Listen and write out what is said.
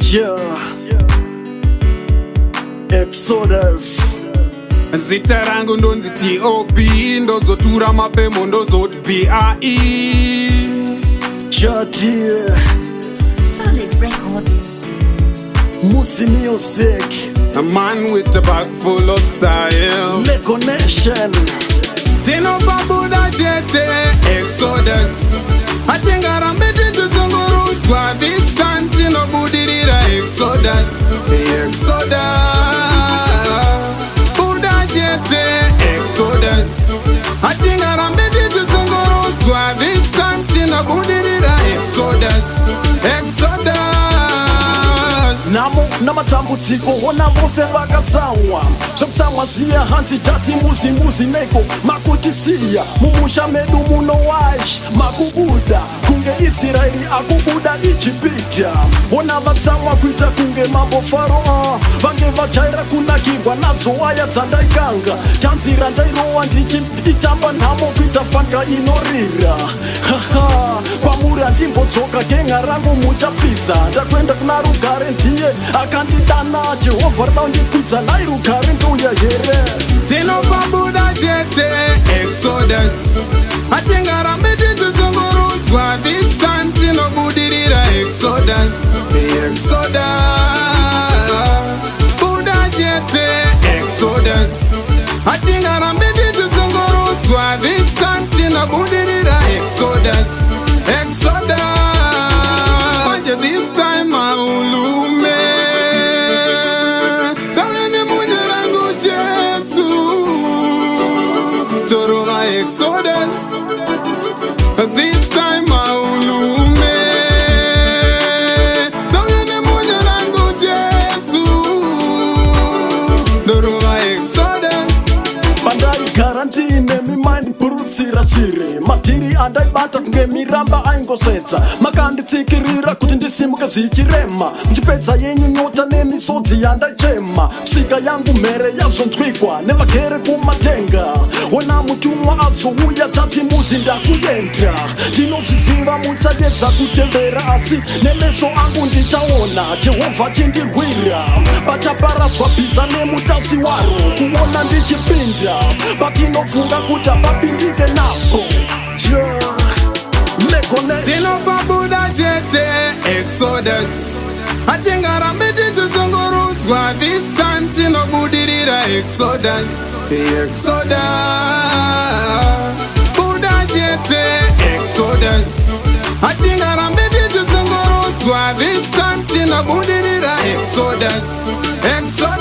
Yeah. Exodus. Zita rangu ndonzi T.O.P. Ndozotura mapemo ndozoti B.I.E. Chatie Solid record. Musi Music. A man with a bag full of style. Leko Nation. Tino babuda jete Exodus. Atengara mbete tuzungurutwa. This time tino budirira Exodus. Exodus. Buda jete Exodus. Atengara mbete tuzungurutwa. This time tino budirira Exodus. Exodus. Namo namatambudziko ona vose vakatsamwa zvekutsamwa zviya hanzi tati muzi neko makutisiya mumusha medu muno waish makubuda kunge Israeri akubuda Ijipita ona vatsamwa kuita kunge mambo Faro vange vachaira kunakirwa nadzo waya dzandaikanga tanzira ndairowa ndichitamba nhamo kuita fanga inorira haha kwamuri handimbodzoka genga rangu muchapfidza ndakwenda kuna rugare ndiye akandidana Jehovha radaundikwidza nai rugare ndouya here tinopabuda chete Exodus atengara mbeti tuzungurudzwa this time tinobudirira Exodus Exodus buda chete Exodus atengara mbeti tuzungurudzwa this time tinobudirira Exodus Exodus manje this time aulume tawene munye rangu Jesu toroga Exodus this time aulume tawene munye rangu Jesu toroga Exodus bandai karantine mimaindi purutsira chiri matiri andaibata kunge miramba aingosetsa makanditsikirira kuti ndisimuke zvichirema muchipedza yenyu nyota nemisodzi yandaichema svika yangu mhere yazonzwikwa nevagere kumatenga ona mutumwa azouya tati muzi ndakuenda ndinozviziva muchadedza kutevera asi nemeso angu ndichaona Jehovha chindirwira pachaparadzwa bhiza nemutasvi waro kuona ndichipinda patinofunga kuti hapapindike napo tinopabuda chete Exodus atengara mbeti tuzungurudzwa this time tinobudirira Exodus Exodus buda chete Exodus atengara mbeti tuzungurudzwa this time tinobudirira Exodus Exodus